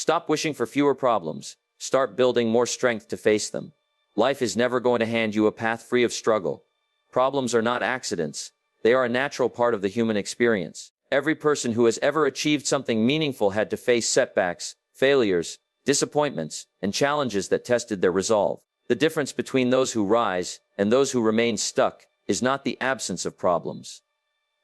Stop wishing for fewer problems. Start building more strength to face them. Life is never going to hand you a path free of struggle. Problems are not accidents. They are a natural part of the human experience. Every person who has ever achieved something meaningful had to face setbacks, failures, disappointments, and challenges that tested their resolve. The difference between those who rise and those who remain stuck is not the absence of problems.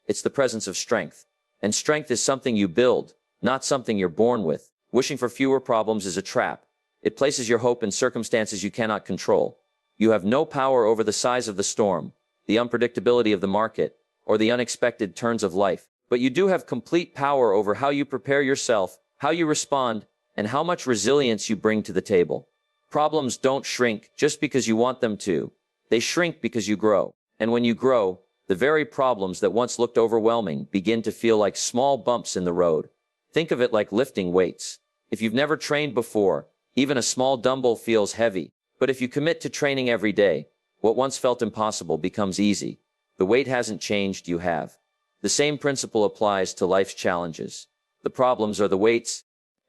It's the presence of strength. And strength is something you build, not something you're born with. Wishing for fewer problems is a trap. It places your hope in circumstances you cannot control. You have no power over the size of the storm, the unpredictability of the market, or the unexpected turns of life. But you do have complete power over how you prepare yourself, how you respond, and how much resilience you bring to the table. Problems don't shrink just because you want them to. They shrink because you grow. And when you grow, the very problems that once looked overwhelming begin to feel like small bumps in the road. Think of it like lifting weights. If you've never trained before, even a small dumbbell feels heavy. But if you commit to training every day, what once felt impossible becomes easy. The weight hasn't changed, you have. The same principle applies to life's challenges. The problems are the weights,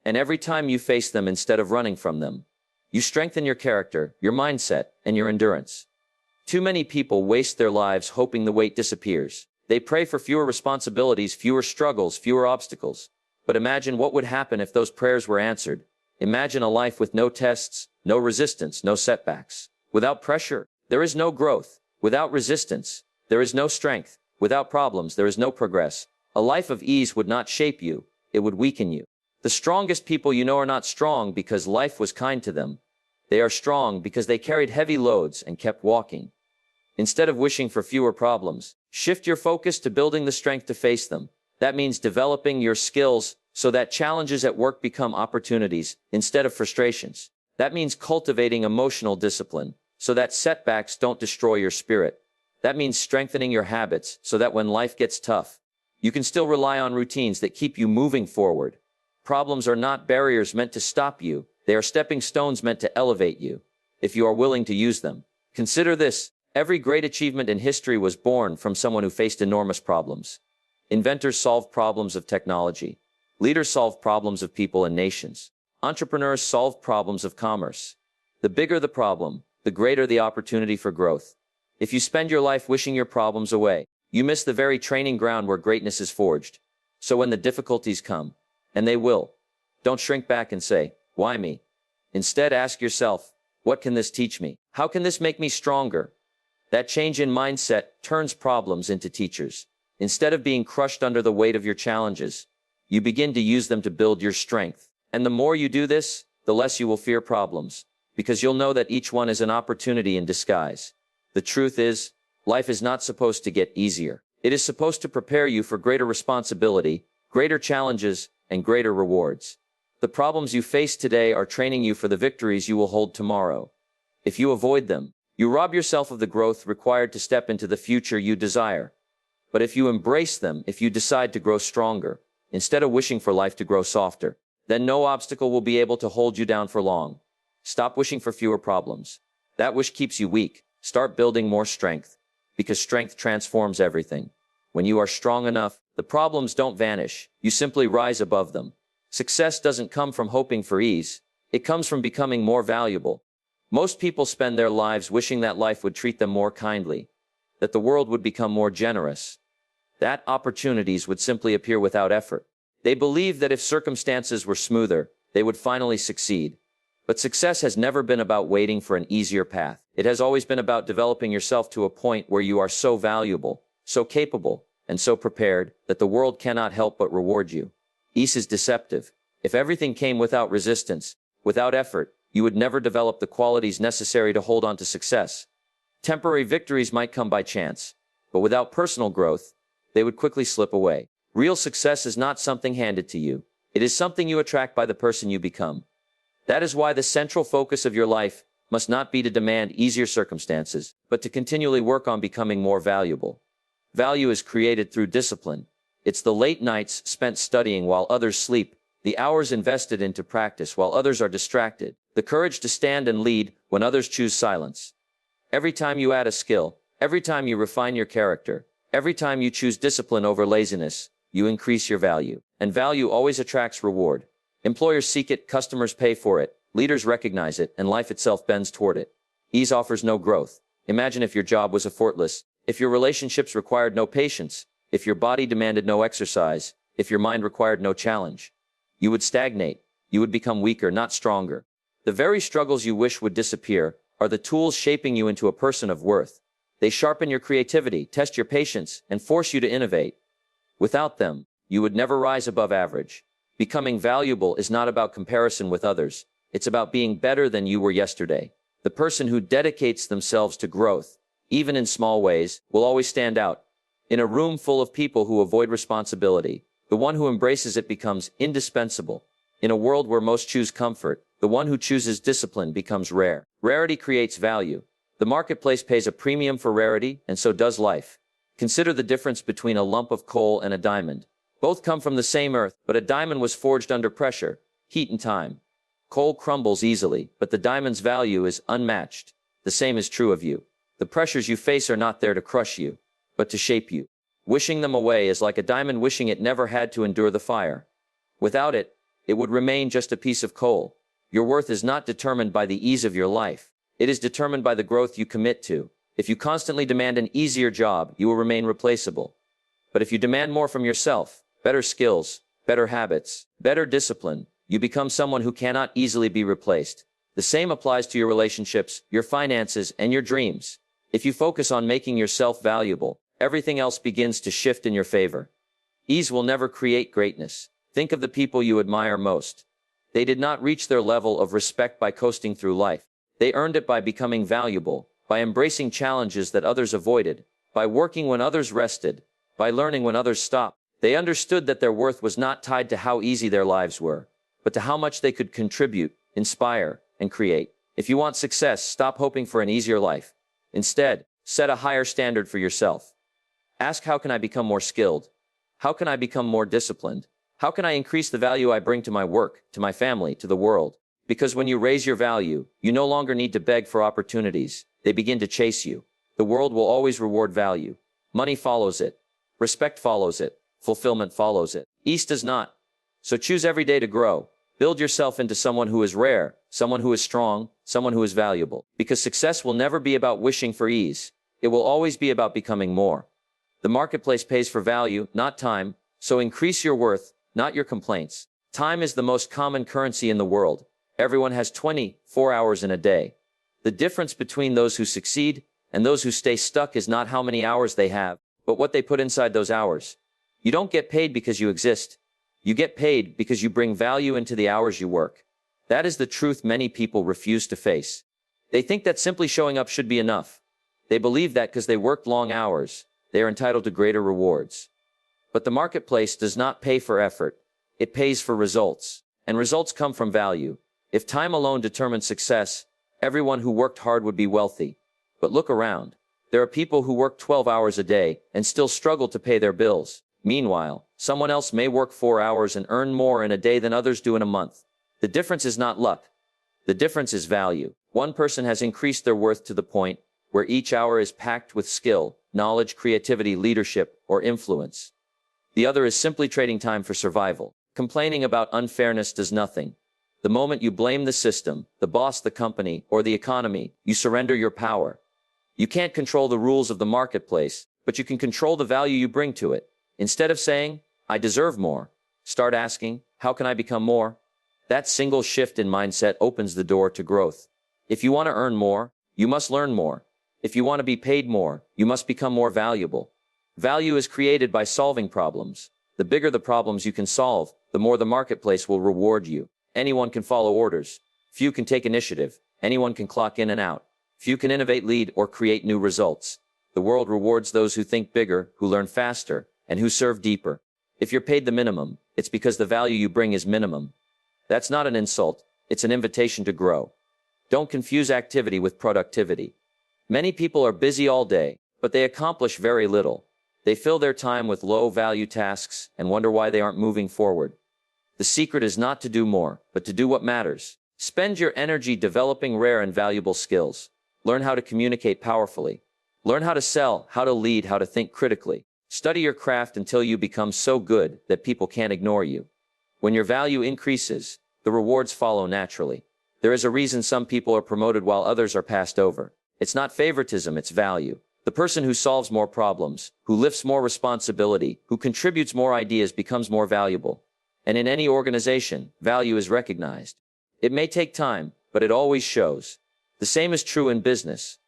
and every time you face them instead of running from them, you strengthen your character, your mindset, and your endurance. Too many people waste their lives hoping the weight disappears. They pray for fewer responsibilities, fewer struggles, fewer obstacles. But imagine what would happen if those prayers were answered. Imagine a life with no tests, no resistance, no setbacks. Without pressure, there is no growth. Without resistance, there is no strength. Without problems, there is no progress. A life of ease would not shape you, it would weaken you. The strongest people you know are not strong because life was kind to them. They are strong because they carried heavy loads and kept walking. Instead of wishing for fewer problems, shift your focus to building the strength to face them. That means developing your skills so that challenges at work become opportunities instead of frustrations. That means cultivating emotional discipline so that setbacks don't destroy your spirit. That means strengthening your habits so that when life gets tough, you can still rely on routines that keep you moving forward. Problems are not barriers meant to stop you. They are stepping stones meant to elevate you, if you are willing to use them. Consider this: every great achievement in history was born from someone who faced enormous problems. Inventors solved problems of technology. Leaders solved problems of people and nations. Entrepreneurs solved problems of commerce. The bigger the problem, the greater the opportunity for growth. If you spend your life wishing your problems away, you miss the very training ground where greatness is forged. So when the difficulties come, and they will, don't shrink back and say, "Why me?" Instead, ask yourself, what can this teach me? How can this make me stronger? That change in mindset turns problems into teachers. Instead of being crushed under the weight of your challenges, you begin to use them to build your strength. And the more you do this, the less you will fear problems, because you'll know that each one is an opportunity in disguise. The truth is, life is not supposed to get easier. It is supposed to prepare you for greater responsibility, greater challenges, and greater rewards. The problems you face today are training you for the victories you will hold tomorrow. If you avoid them, you rob yourself of the growth required to step into the future you desire. But if you embrace them, if you decide to grow stronger, instead of wishing for life to grow softer, then no obstacle will be able to hold you down for long. Stop wishing for fewer problems. That wish keeps you weak. Start building more strength, because strength transforms everything. When you are strong enough, the problems don't vanish. You simply rise above them. Success doesn't come from hoping for ease. It comes from becoming more valuable. Most people spend their lives wishing that life would treat them more kindly, that the world would become more generous, that opportunities would simply appear without effort. They believe that if circumstances were smoother, they would finally succeed. But success has never been about waiting for an easier path. It has always been about developing yourself to a point where you are so valuable, so capable, and so prepared that the world cannot help but reward you. Ease is deceptive. If everything came without resistance, without effort, you would never develop the qualities necessary to hold on to success. Temporary victories might come by chance, but without personal growth, they would quickly slip away. Real success is not something handed to you. It is something you attract by the person you become. That is why the central focus of your life must not be to demand easier circumstances, but to continually work on becoming more valuable. Value is created through discipline. It's the late nights spent studying while others sleep, the hours invested into practice while others are distracted, the courage to stand and lead when others choose silence. Every time you add a skill, every time you refine your character, every time you choose discipline over laziness, you increase your value. And value always attracts reward. Employers seek it, customers pay for it, leaders recognize it, and life itself bends toward it. Ease offers no growth. Imagine if your job was effortless, if your relationships required no patience, if your body demanded no exercise, if your mind required no challenge. You would stagnate. You would become weaker, not stronger. The very struggles you wish would disappear are the tools shaping you into a person of worth. They sharpen your creativity, test your patience, and force you to innovate. Without them, you would never rise above average. Becoming valuable is not about comparison with others. It's about being better than you were yesterday. The person who dedicates themselves to growth, even in small ways, will always stand out. In a room full of people who avoid responsibility, the one who embraces it becomes indispensable. In a world where most choose comfort, the one who chooses discipline becomes rare. Rarity creates value. The marketplace pays a premium for rarity, and so does life. Consider the difference between a lump of coal and a diamond. Both come from the same earth, but a diamond was forged under pressure, heat and time. Coal crumbles easily, but the diamond's value is unmatched. The same is true of you. The pressures you face are not there to crush you, but to shape you. Wishing them away is like a diamond wishing it never had to endure the fire. Without it, it would remain just a piece of coal. Your worth is not determined by the ease of your life. It is determined by the growth you commit to. If you constantly demand an easier job, you will remain replaceable. But if you demand more from yourself, better skills, better habits, better discipline, you become someone who cannot easily be replaced. The same applies to your relationships, your finances, and your dreams. If you focus on making yourself valuable, everything else begins to shift in your favor. Ease will never create greatness. Think of the people you admire most. They did not reach their level of respect by coasting through life. They earned it by becoming valuable, by embracing challenges that others avoided, by working when others rested, by learning when others stopped. They understood that their worth was not tied to how easy their lives were, but to how much they could contribute, inspire, and create. If you want success, stop hoping for an easier life. Instead, set a higher standard for yourself. Ask, how can I become more skilled? How can I become more disciplined? How can I increase the value I bring to my work, to my family, to the world? Because when you raise your value, you no longer need to beg for opportunities. They begin to chase you. The world will always reward value. Money follows it. Respect follows it. Fulfillment follows it. Ease does not. So choose every day to grow. Build yourself into someone who is rare, someone who is strong, someone who is valuable. Because success will never be about wishing for ease. It will always be about becoming more. The marketplace pays for value, not time, so increase your worth, not your complaints. Time is the most common currency in the world. Everyone has 24 hours in a day. The difference between those who succeed and those who stay stuck is not how many hours they have, but what they put inside those hours. You don't get paid because you exist. You get paid because you bring value into the hours you work. That is the truth many people refuse to face. They think that simply showing up should be enough. They believe that because they worked long hours, they are entitled to greater rewards. But the marketplace does not pay for effort. It pays for results. And results come from value. If time alone determined success, everyone who worked hard would be wealthy. But look around. There are people who work 12 hours a day and still struggle to pay their bills. Meanwhile, someone else may work 4 hours and earn more in a day than others do in a month. The difference is not luck. The difference is value. One person has increased their worth to the point where each hour is packed with skill, knowledge, creativity, leadership, or influence. The other is simply trading time for survival. Complaining about unfairness does nothing. The moment you blame the system, the boss, the company, or the economy, you surrender your power. You can't control the rules of the marketplace, but you can control the value you bring to it. Instead of saying, I deserve more, start asking, how can I become more? That single shift in mindset opens the door to growth. If you want to earn more, you must learn more. If you want to be paid more, you must become more valuable. Value is created by solving problems. The bigger the problems you can solve, the more the marketplace will reward you. Anyone can follow orders. Few can take initiative. Anyone can clock in and out. Few can innovate, lead, or create new results. The world rewards those who think bigger, who learn faster, and who serve deeper. If you're paid the minimum, it's because the value you bring is minimum. That's not an insult. It's an invitation to grow. Don't confuse activity with productivity. Many people are busy all day, but they accomplish very little. They fill their time with low-value tasks and wonder why they aren't moving forward. The secret is not to do more, but to do what matters. Spend your energy developing rare and valuable skills. Learn how to communicate powerfully. Learn how to sell, how to lead, how to think critically. Study your craft until you become so good that people can't ignore you. When your value increases, the rewards follow naturally. There is a reason some people are promoted while others are passed over. It's not favoritism, it's value. The person who solves more problems, who lifts more responsibility, who contributes more ideas becomes more valuable. And in any organization, value is recognized. It may take time, but it always shows. The same is true in business.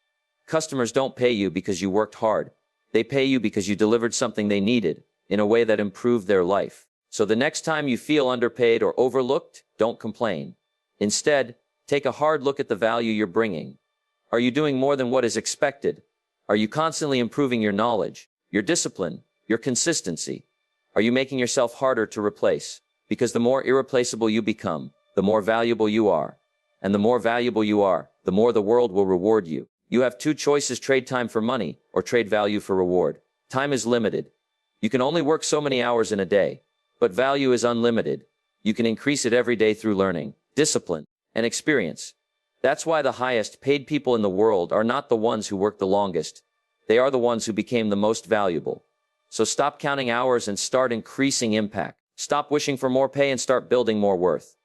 Customers don't pay you because you worked hard. They pay you because you delivered something they needed, in a way that improved their life. So the next time you feel underpaid or overlooked, don't complain. Instead, take a hard look at the value you're bringing. Are you doing more than what is expected? Are you constantly improving your knowledge, your discipline, your consistency? Are you making yourself harder to replace? Because the more irreplaceable you become, the more valuable you are. And the more valuable you are, the more the world will reward you. You have two choices: trade time for money or trade value for reward. Time is limited. You can only work so many hours in a day. But value is unlimited. You can increase it every day through learning, discipline, and experience. That's why the highest paid people in the world are not the ones who work the longest. They are the ones who became the most valuable. So stop counting hours and start increasing impact. Stop wishing for more pay and start building more worth.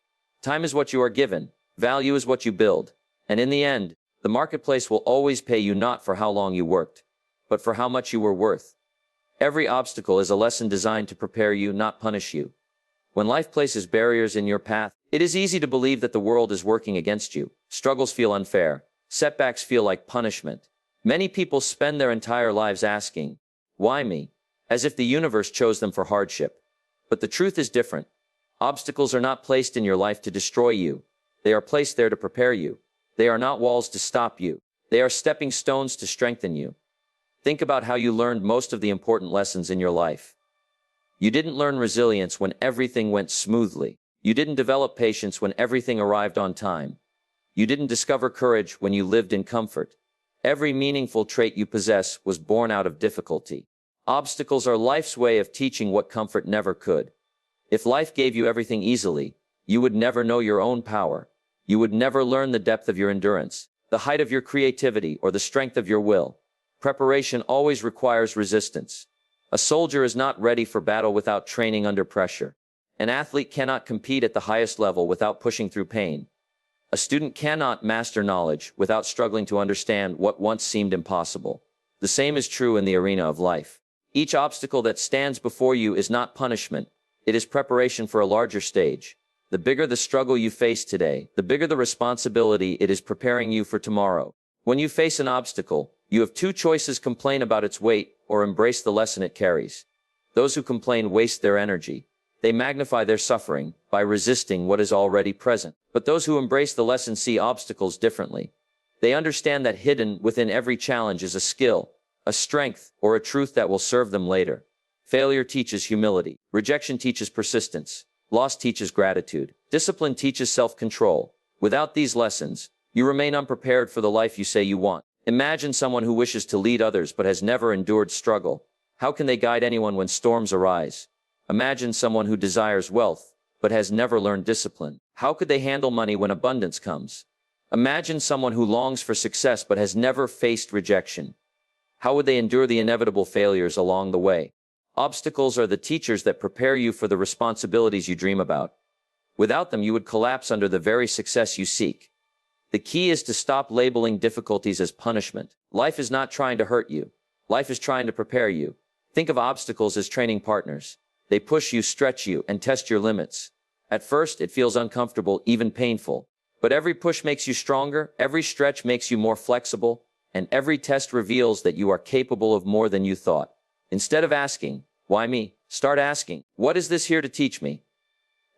Time is what you are given. Value is what you build. And in the end, the marketplace will always pay you not for how long you worked, but for how much you were worth. Every obstacle is a lesson designed to prepare you, not punish you. When life places barriers in your path, it is easy to believe that the world is working against you. Struggles feel unfair. Setbacks feel like punishment. Many people spend their entire lives asking, "Why me?" as if the universe chose them for hardship. But the truth is different. Obstacles are not placed in your life to destroy you. They are placed there to prepare you. They are not walls to stop you. They are stepping stones to strengthen you. Think about how you learned most of the important lessons in your life. You didn't learn resilience when everything went smoothly. You didn't develop patience when everything arrived on time. You didn't discover courage when you lived in comfort. Every meaningful trait you possess was born out of difficulty. Obstacles are life's way of teaching what comfort never could. If life gave you everything easily, you would never know your own power. You would never learn the depth of your endurance, the height of your creativity, or the strength of your will. Preparation always requires resistance. A soldier is not ready for battle without training under pressure. An athlete cannot compete at the highest level without pushing through pain. A student cannot master knowledge without struggling to understand what once seemed impossible. The same is true in the arena of life. Each obstacle that stands before you is not punishment. It is preparation for a larger stage. The bigger the struggle you face today, the bigger the responsibility it is preparing you for tomorrow. When you face an obstacle, you have two choices: complain about its weight or embrace the lesson it carries. Those who complain waste their energy. They magnify their suffering by resisting what is already present. But those who embrace the lesson see obstacles differently. They understand that hidden within every challenge is a skill, a strength, or a truth that will serve them later. Failure teaches humility. Rejection teaches persistence. Loss teaches gratitude. Discipline teaches self-control. Without these lessons, you remain unprepared for the life you say you want. Imagine someone who wishes to lead others but has never endured struggle. How can they guide anyone when storms arise? Imagine someone who desires wealth but has never learned discipline. How could they handle money when abundance comes? Imagine someone who longs for success but has never faced rejection. How would they endure the inevitable failures along the way? Obstacles are the teachers that prepare you for the responsibilities you dream about. Without them, you would collapse under the very success you seek. The key is to stop labeling difficulties as punishment. Life is not trying to hurt you. Life is trying to prepare you. Think of obstacles as training partners. They push you, stretch you, and test your limits. At first, it feels uncomfortable, even painful. But every push makes you stronger, every stretch makes you more flexible, and every test reveals that you are capable of more than you thought. Instead of asking, "Why me?" start asking, "What is this here to teach me?"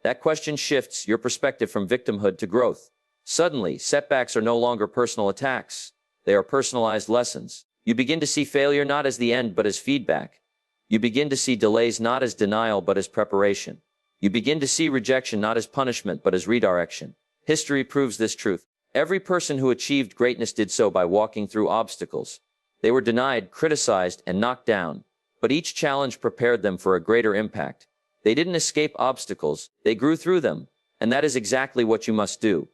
That question shifts your perspective from victimhood to growth. Suddenly, setbacks are no longer personal attacks. They are personalized lessons. You begin to see failure not as the end but as feedback. You begin to see delays not as denial but as preparation. You begin to see rejection not as punishment but as redirection. History proves this truth. Every person who achieved greatness did so by walking through obstacles. They were denied, criticized, and knocked down. But each challenge prepared them for a greater impact. They didn't escape obstacles, they grew through them. And that is exactly what you must do.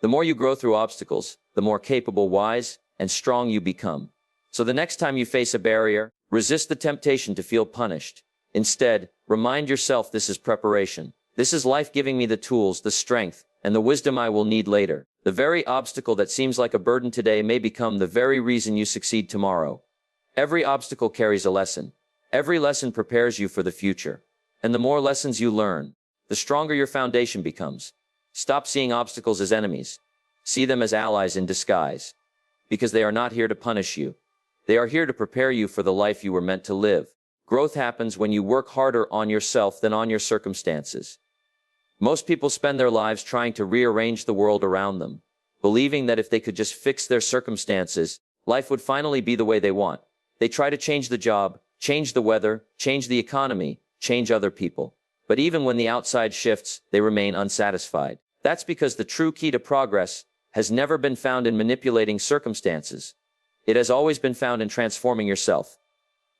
The more you grow through obstacles, the more capable, wise, and strong you become. So the next time you face a barrier, resist the temptation to feel punished. Instead, remind yourself this is preparation. This is life giving me the tools, the strength, and the wisdom I will need later. The very obstacle that seems like a burden today may become the very reason you succeed tomorrow. Every obstacle carries a lesson. Every lesson prepares you for the future. And the more lessons you learn, the stronger your foundation becomes. Stop seeing obstacles as enemies. See them as allies in disguise. Because they are not here to punish you. They are here to prepare you for the life you were meant to live. Growth happens when you work harder on yourself than on your circumstances. Most people spend their lives trying to rearrange the world around them, believing that if they could just fix their circumstances, life would finally be the way they want. They try to change the job, change the weather, change the economy, change other people. But even when the outside shifts, they remain unsatisfied. That's because the true key to progress has never been found in manipulating circumstances. It has always been found in transforming yourself.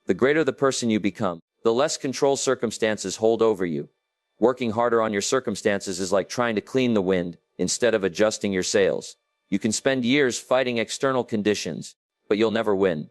The greater the person you become, the less control circumstances hold over you. Working harder on your circumstances is like trying to clean the wind instead of adjusting your sails. You can spend years fighting external conditions, but you'll never win.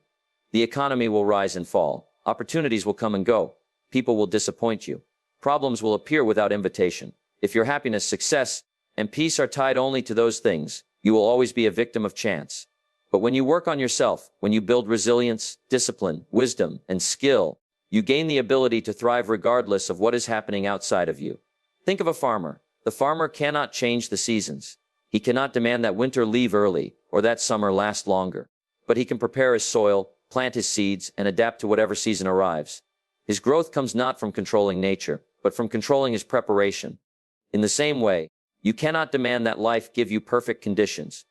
The economy will rise and fall. Opportunities will come and go. People will disappoint you. Problems will appear without invitation. If your happiness, success, and peace are tied only to those things, you will always be a victim of chance. But when you work on yourself, when you build resilience, discipline, wisdom, and skill, you gain the ability to thrive regardless of what is happening outside of you. Think of a farmer. The farmer cannot change the seasons. He cannot demand that winter leave early or that summer last longer. But he can prepare his soil, plant his seeds, and adapt to whatever season arrives. His growth comes not from controlling nature, but from controlling his preparation. In the same way, you cannot demand that life give you perfect conditions,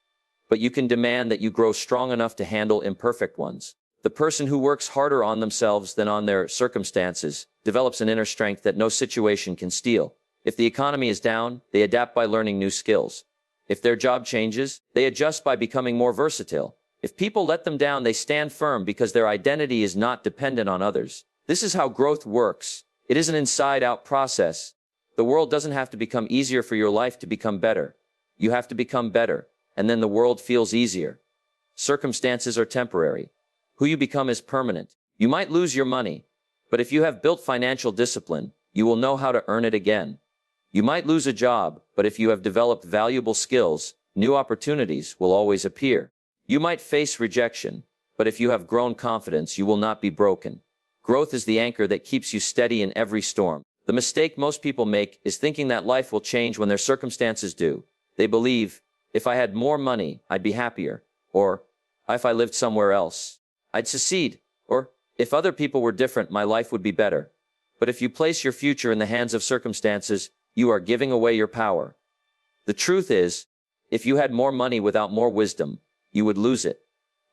but you can demand that you grow strong enough to handle imperfect ones. The person who works harder on themselves than on their circumstances develops an inner strength that no situation can steal. If the economy is down, they adapt by learning new skills. If their job changes, they adjust by becoming more versatile. If people let them down, they stand firm because their identity is not dependent on others. This is how growth works. It is an inside-out process. The world doesn't have to become easier for your life to become better. You have to become better, and then the world feels easier. Circumstances are temporary. Who you become is permanent. You might lose your money, but if you have built financial discipline, you will know how to earn it again. You might lose a job, but if you have developed valuable skills, new opportunities will always appear. You might face rejection, but if you have grown confidence, you will not be broken. Growth is the anchor that keeps you steady in every storm. The mistake most people make is thinking that life will change when their circumstances do. They believe, if I had more money, I'd be happier. Or, if I lived somewhere else, I'd succeed. Or, if other people were different, my life would be better. But if you place your future in the hands of circumstances, you are giving away your power. The truth is, if you had more money without more wisdom, you would lose it.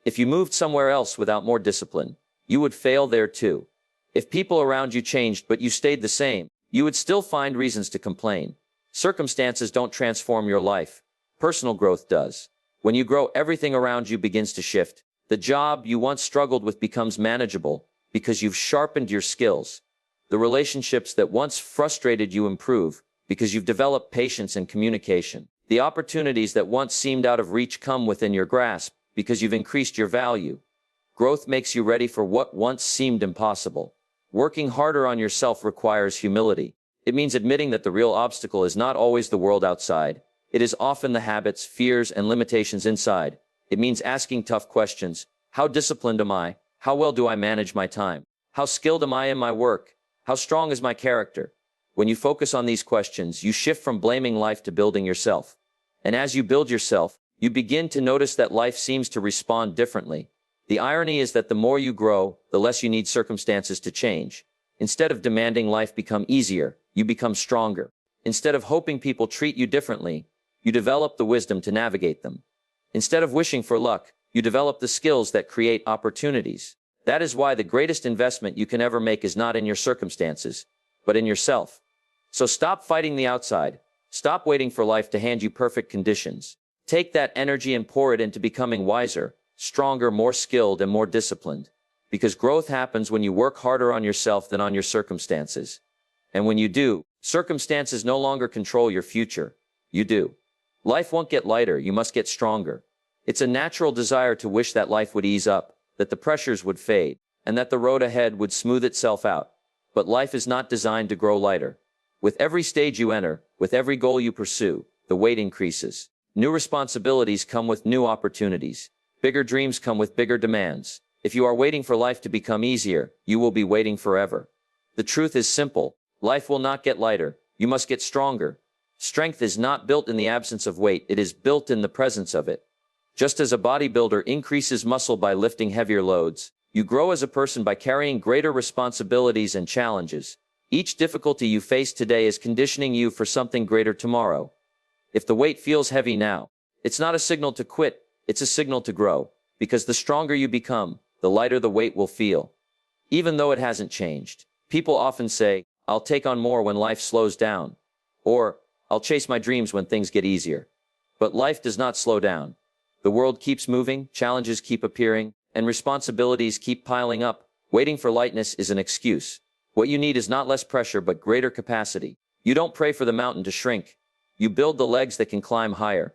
If you moved somewhere else without more discipline, you would fail there too. If people around you changed but you stayed the same, you would still find reasons to complain. Circumstances don't transform your life. Personal growth does. When you grow, everything around you begins to shift. The job you once struggled with becomes manageable because you've sharpened your skills. The relationships that once frustrated you improve because you've developed patience and communication. The opportunities that once seemed out of reach come within your grasp because you've increased your value. Growth makes you ready for what once seemed impossible. Working harder on yourself requires humility. It means admitting that the real obstacle is not always the world outside. It is often the habits, fears, and limitations inside. It means asking tough questions. How disciplined am I? How well do I manage my time? How skilled am I in my work? How strong is my character? When you focus on these questions, you shift from blaming life to building yourself. And as you build yourself, you begin to notice that life seems to respond differently. The irony is that the more you grow, the less you need circumstances to change. Instead of demanding life become easier, you become stronger. Instead of hoping people treat you differently, you develop the wisdom to navigate them. Instead of wishing for luck, you develop the skills that create opportunities. That is why the greatest investment you can ever make is not in your circumstances, but in yourself. So stop fighting the outside. Stop waiting for life to hand you perfect conditions. Take that energy and pour it into becoming wiser, stronger, more skilled, and more disciplined. Because growth happens when you work harder on yourself than on your circumstances. And when you do, circumstances no longer control your future. You do. Life won't get lighter, you must get stronger. It's a natural desire to wish that life would ease up, that the pressures would fade, and that the road ahead would smooth itself out. But life is not designed to grow lighter. With every stage you enter, with every goal you pursue, the weight increases. New responsibilities come with new opportunities. Bigger dreams come with bigger demands. If you are waiting for life to become easier, you will be waiting forever. The truth is simple. Life will not get lighter. You must get stronger. Strength is not built in the absence of weight, it is built in the presence of it. Just as a bodybuilder increases muscle by lifting heavier loads, you grow as a person by carrying greater responsibilities and challenges. Each difficulty you face today is conditioning you for something greater tomorrow. If the weight feels heavy now, it's not a signal to quit, it's a signal to grow, because the stronger you become, the lighter the weight will feel. Even though it hasn't changed. People often say, I'll take on more when life slows down. Or, I'll chase my dreams when things get easier. But life does not slow down. The world keeps moving, challenges keep appearing, and responsibilities keep piling up. Waiting for lightness is an excuse. What you need is not less pressure but greater capacity. You don't pray for the mountain to shrink. You build the legs that can climb higher.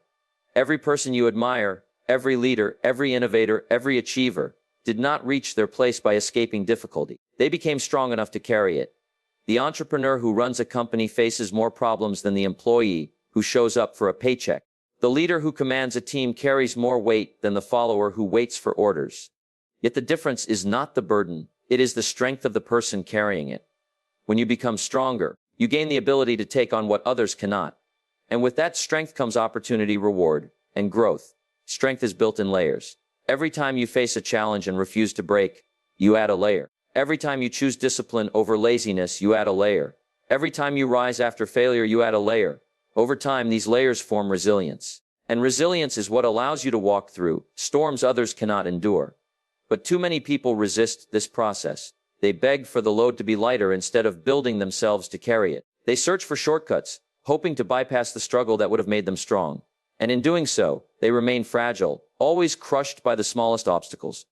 Every person you admire, every leader, every innovator, every achiever, did not reach their place by escaping difficulty. They became strong enough to carry it. The entrepreneur who runs a company faces more problems than the employee who shows up for a paycheck. The leader who commands a team carries more weight than the follower who waits for orders. Yet the difference is not the burden, it is the strength of the person carrying it. When you become stronger, you gain the ability to take on what others cannot. And with that strength comes opportunity, reward, and growth. Strength is built in layers. Every time you face a challenge and refuse to break, you add a layer. Every time you choose discipline over laziness, you add a layer. Every time you rise after failure, you add a layer. Over time, these layers form resilience. And resilience is what allows you to walk through storms others cannot endure. But too many people resist this process. They beg for the load to be lighter instead of building themselves to carry it. They search for shortcuts, hoping to bypass the struggle that would have made them strong. And in doing so, they remain fragile, always crushed by the smallest obstacles.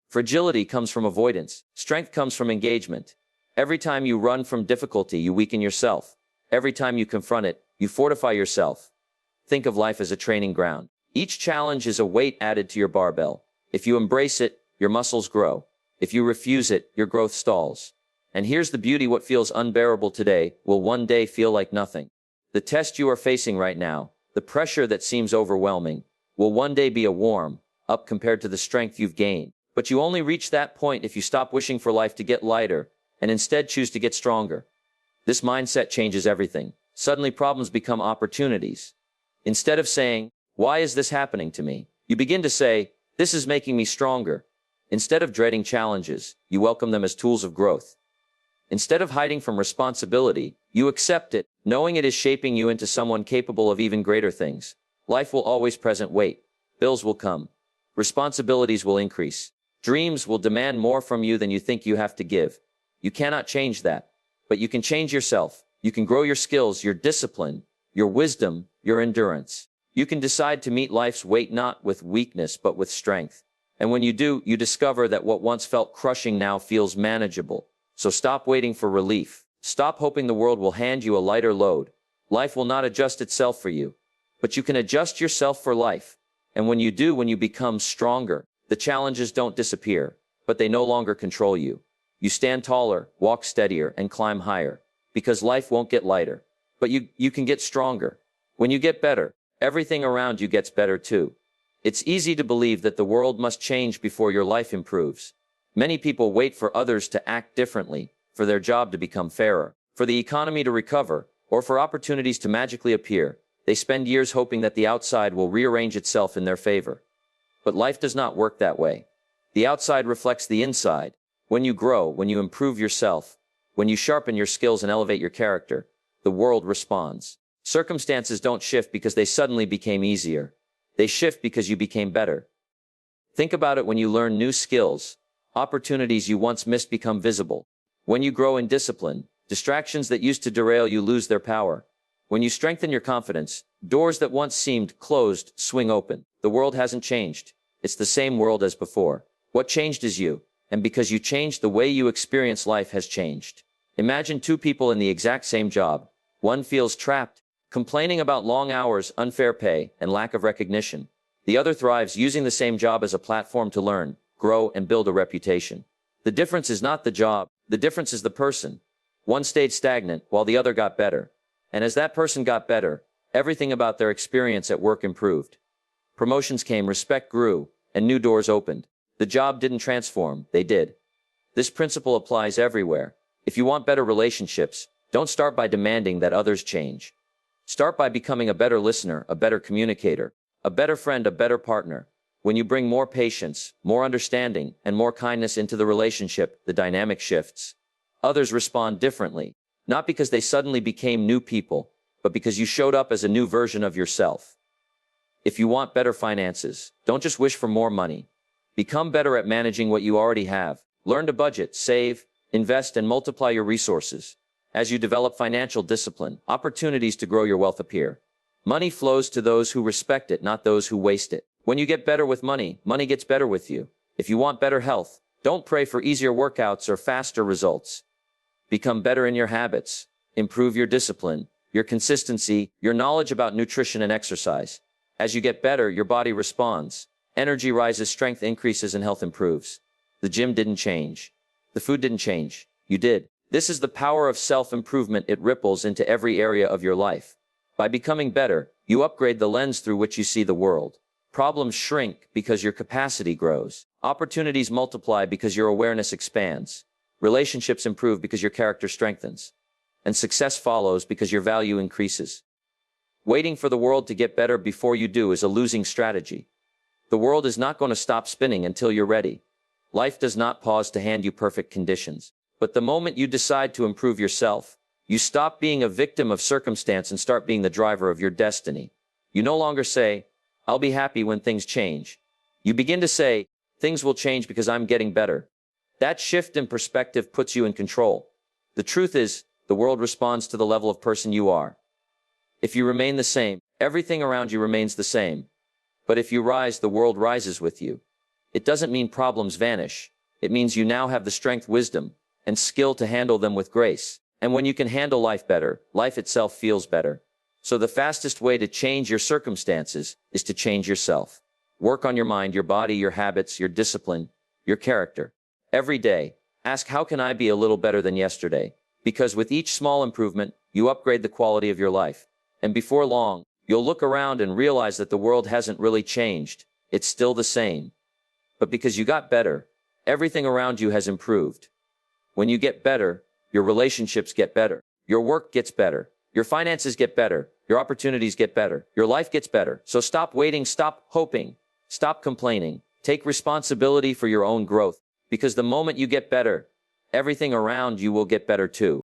Fragility comes from avoidance. Strength comes from engagement. Every time you run from difficulty, you weaken yourself. Every time you confront it, you fortify yourself. Think of life as a training ground. Each challenge is a weight added to your barbell. If you embrace it, your muscles grow. If you refuse it, your growth stalls. And here's the beauty: what feels unbearable today will one day feel like nothing. The test you are facing right now, the pressure that seems overwhelming, will one day be a warm up compared to the strength you've gained. But you only reach that point if you stop wishing for life to get lighter and instead choose to get stronger. This mindset changes everything. Suddenly problems become opportunities. Instead of saying, why is this happening to me? You begin to say, this is making me stronger. Instead of dreading challenges, you welcome them as tools of growth. Instead of hiding from responsibility, you accept it, knowing it is shaping you into someone capable of even greater things. Life will always present weight. Bills will come. Responsibilities will increase. Dreams will demand more from you than you think you have to give. You cannot change that. But you can change yourself. You can grow your skills, your discipline, your wisdom, your endurance. You can decide to meet life's weight not with weakness but with strength. And when you do, you discover that what once felt crushing now feels manageable. So stop waiting for relief. Stop hoping the world will hand you a lighter load. Life will not adjust itself for you. But you can adjust yourself for life. And when you do, when you become stronger, the challenges don't disappear, but they no longer control you. You stand taller, walk steadier, and climb higher. Because life won't get lighter. But you can get stronger. When you get better, everything around you gets better too. It's easy to believe that the world must change before your life improves. Many people wait for others to act differently, for their job to become fairer, for the economy to recover, or for opportunities to magically appear. They spend years hoping that the outside will rearrange itself in their favor. But life does not work that way. The outside reflects the inside. When you grow, when you improve yourself, when you sharpen your skills and elevate your character, the world responds. Circumstances don't shift because they suddenly became easier. They shift because you became better. Think about it: when you learn new skills, opportunities you once missed become visible. When you grow in discipline, distractions that used to derail you lose their power. When you strengthen your confidence, doors that once seemed closed swing open. The world hasn't changed. It's the same world as before. What changed is you. And because you changed, the way you experience life has changed. Imagine two people in the exact same job. One feels trapped, complaining about long hours, unfair pay, and lack of recognition. The other thrives, using the same job as a platform to learn, grow, and build a reputation. The difference is not the job. The difference is the person. One stayed stagnant while the other got better. And as that person got better, everything about their experience at work improved. Promotions came, respect grew, and new doors opened. The job didn't transform, they did. This principle applies everywhere. If you want better relationships, don't start by demanding that others change. Start by becoming a better listener, a better communicator, a better friend, a better partner. When you bring more patience, more understanding, and more kindness into the relationship, the dynamic shifts. Others respond differently, not because they suddenly became new people, but because you showed up as a new version of yourself. If you want better finances, don't just wish for more money. Become better at managing what you already have. Learn to budget, save, invest, and multiply your resources. As you develop financial discipline, opportunities to grow your wealth appear. Money flows to those who respect it, not those who waste it. When you get better with money, money gets better with you. If you want better health, don't pray for easier workouts or faster results. Become better in your habits. Improve your discipline, your consistency, your knowledge about nutrition and exercise. As you get better, your body responds. Energy rises, strength increases, and health improves. The gym didn't change. The food didn't change. You did. This is the power of self-improvement. It ripples into every area of your life. By becoming better, you upgrade the lens through which you see the world. Problems shrink because your capacity grows. Opportunities multiply because your awareness expands. Relationships improve because your character strengthens. And success follows because your value increases. Waiting for the world to get better before you do is a losing strategy. The world is not going to stop spinning until you're ready. Life does not pause to hand you perfect conditions. But the moment you decide to improve yourself, you stop being a victim of circumstance and start being the driver of your destiny. You no longer say, "I'll be happy when things change." You begin to say, "Things will change because I'm getting better." That shift in perspective puts you in control. The truth is, the world responds to the level of person you are. If you remain the same, everything around you remains the same. But if you rise, the world rises with you. It doesn't mean problems vanish. It means you now have the strength, wisdom, and skill to handle them with grace. And when you can handle life better, life itself feels better. So the fastest way to change your circumstances is to change yourself. Work on your mind, your body, your habits, your discipline, your character. Every day, ask, how can I be a little better than yesterday? Because with each small improvement, you upgrade the quality of your life. And before long, you'll look around and realize that the world hasn't really changed. It's still the same. But because you got better, everything around you has improved. When you get better, your relationships get better. Your work gets better. Your finances get better. Your opportunities get better. Your life gets better. So stop waiting, stop hoping, stop complaining. Take responsibility for your own growth. Because the moment you get better, everything around you will get better too.